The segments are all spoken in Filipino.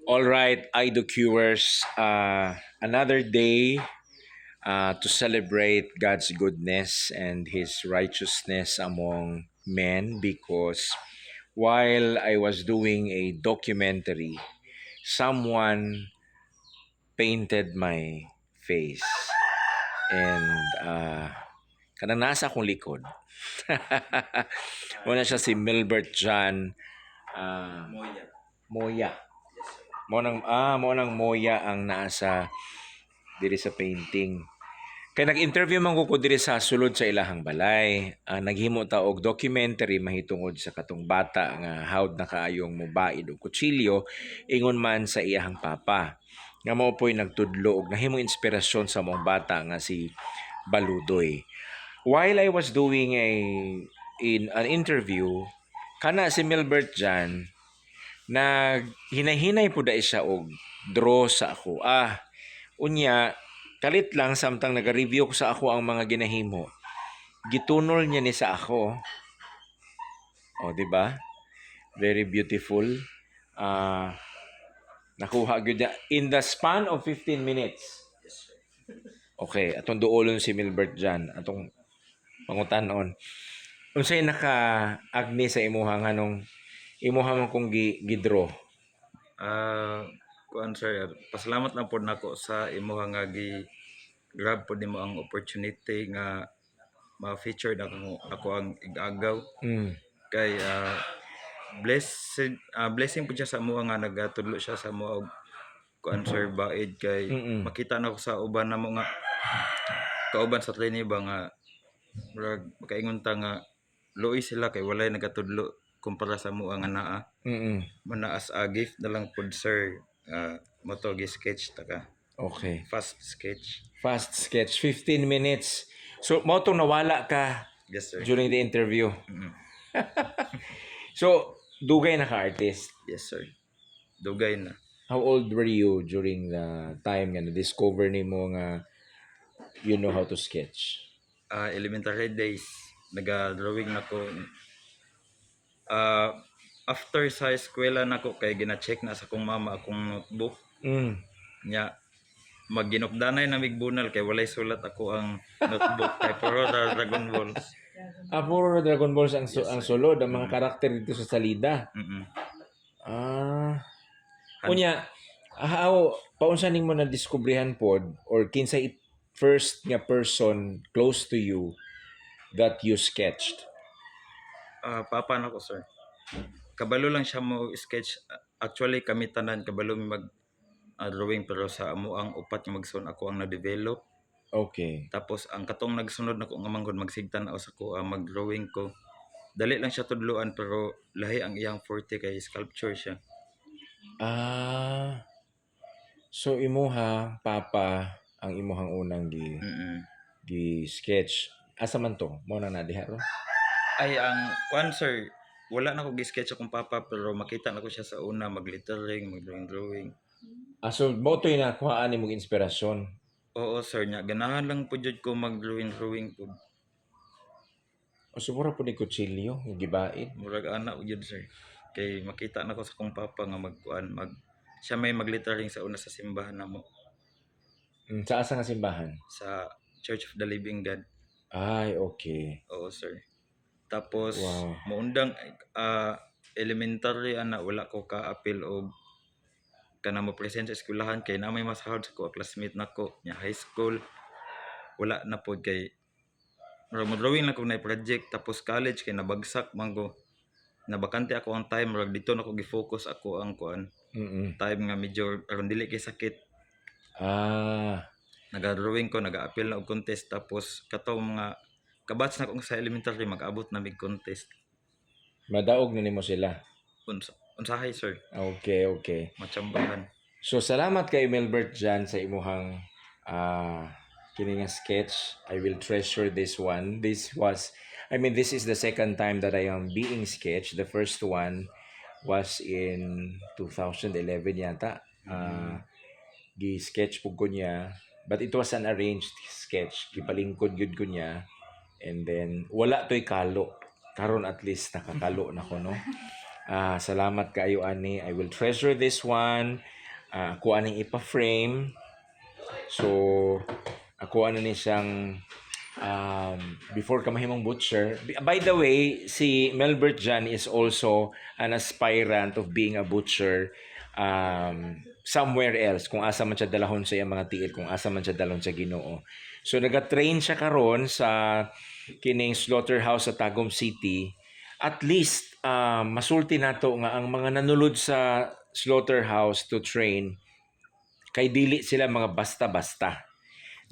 All right, IDOQers, another day to celebrate God's goodness and His righteousness among men because while I was doing a documentary, someone painted my face and kanang nasa akong likod. Muna siya si Milbert John Moya. Mo nang Moya ang nasa diri sa painting. Kay nag-interview man ko diri sa sulod sa ilahang balay. Naghimo ta og documentary mahitungod sa katong bata nga hawd na kaayong mobaid og kutsilyo ingon man sa iyahang papa. Nga mao po'y nagtudlo og nahimong inspirasyon sa mong bata nga si Baludoy. While I was doing in an interview, kana si Milbert Jan hinay-hinay po dai siya og draw sa ako. Unya, kalit lang samtang naga-review ko sa ako ang mga ginahimo. Gitunol niya ni sa ako. Di ba? Very beautiful. Nakuha gyud niya in the span of 15 minutes. Okay, atong duolon si Milbert Jan, atong pangutanon. Unsay naka-agni sa imuha nganong imuha man kong gidraw? Kuan sir, pasalamat lang po nako sa imuha nga grab po nimo ang opportunity nga ma-feature ako ang igagaw. Kay blessing po siya sa mo nga nagatudlo siya sa mo og kuan sir baid kay makita na ko sa uban na mo nga kauban sa trainee ba nga murag makaingon ta nga luoy sila kay walay nagatudlo kumpara sa mo nga naa. Mana as a gift na lang pod sir mo to gi-sketch ta ka. Okay. Fast sketch. 15 minutes. So, mo tong nawala ka Yes sir. during the interview. So, dugay na ka artist. Yes sir. Dugay na. How old were you during the time nga na-discover nimo nga you know how to sketch? Elementary days naga-drawing nako. After sa eskwela nako kay gina-check na sa akong mama akong notebook. Nya magginupdanay na migbunal kay walay sulat ako ang notebook kay puro Dragon Balls. Puro Dragon Balls ang sulod, ang mga karakter dito sa salida. Unya, paunsa nimo na diskubrihan pod or kinsay first nga person close to you that you sketched? Papa nako sir. Kabalo lang siya mo sketch. Actually kami tanan kabalo mi mag drawing pero sa amo ang upat nga magsun ako ang na-develop. Okay. Tapos ang katong nagsunod nako nga manggod magsigtan ako sa ko mag-drawing ko. Dali lang siya tudloan pero lahi ang iyang forte kay sculpture siya. So imuha papa ang imuhang unang gi-sketch. Asa man to? Mo na diha ro? Ay ang kuan sir, wala na ko gi-sketch akong papa pero makita na ko siya sa una mag-lettering, mag-drawing. So mo to na kuhaan nimong inspirasyon. Oo sir, nya ganahan lang po jud ko mag-drawing po. Siguro po ni kutsilyo, yung gibaid. Murag ana jud sir. Kay makita na ko sa kong papa nga siya may mag-lettering sa una sa simbahan namo. Sa asa nga simbahan? Sa Church of the Living God. Ay, okay. Oo sir. Tapos wow. Maundang elementary ana wala ko ka-appeal og kana mo present sa eskwelahan kay na may masahod sa ko classmate nako nya high school wala na pod kay mo drawing lang ko na project. Tapos college kay nabagsak manggo nabakante ako ang time rag dito na ko gi-focus ako ang kuan time nga medyo aron dili kay sakit. Naga-drawing ko, naga-appeal na og contest. Tapos katong mga kabats na ko sa elementary mag-abot na mig contest. Madaog na nimo sila? Unsahay sir. Okay. Matsambahan. So salamat kay Milbert Jan sa imuhang kini nga sketch. I will treasure this one. This is the second time that I am being sketched. The first one was in 2011 yata. Gi-sketch po ko niya. But it was an arranged sketch. Gipalingkod yun ko niya. And then, wala to'y kalo. Karon at least nakakalo na ko, no? Salamat kayo ani. I will treasure this one. Ako aning ipa-frame. So ako ano ni siyang before ka mahimong butcher. By the way, si Melbert Jan is also an aspirant of being a butcher somewhere else. Kung asa man siya dalahon sa iyang mga tiil, kung asa man siya dalahon sa Ginoo. So naga-train siya karon sa kining slaughterhouse sa Tagum City. At least masulti nato nga ang mga nanulod sa slaughterhouse to train kay dili sila mga basta-basta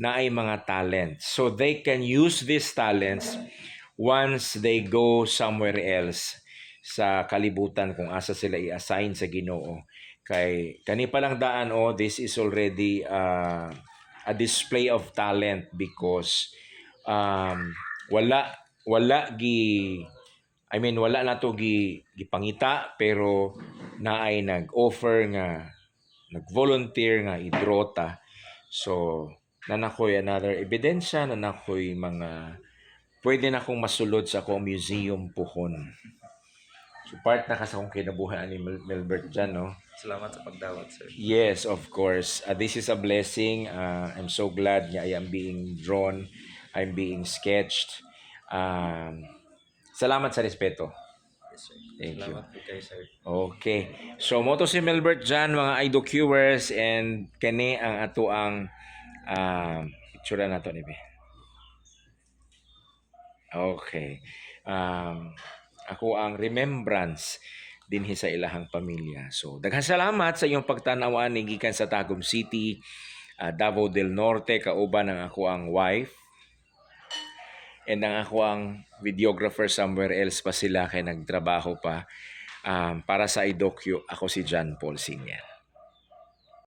na ay mga talents. So they can use these talents once they go somewhere else sa kalibutan kung asa sila i-assign sa Ginoo. Kay kani pa lang daan this is already a display of talent because wala wala na to gipangita pero naay nag-offer nga nag-volunteer nga idrota. So nanakoy another ebidensya, nanakoy mga pwede na akong masulod sa akong museum puhon. So part na kasi akong kinabuhi ni Melbert dyan, no? Salamat sa pagdawat, sir. Yes, of course. This is a blessing. I'm so glad nga I am being drawn. I'm being sketched. Salamat sa respeto. Yes, sir. Thank you. Salamat po kayo, sir. Okay. So, mo to si Melbert dyan, mga idocuers, and kani ang ato ang itsura na to ni Be. Okay. Ako ang remembrance dinhi sa ilahang pamilya. So, daghang salamat sa iyong pagtanawan ni gikan sa Tagum City, Davao del Norte, kauban ang ako ang wife. And ang ako ang videographer somewhere else pa sila kay nagtrabaho pa. Para sa iDocu, ako si John Paul Senior.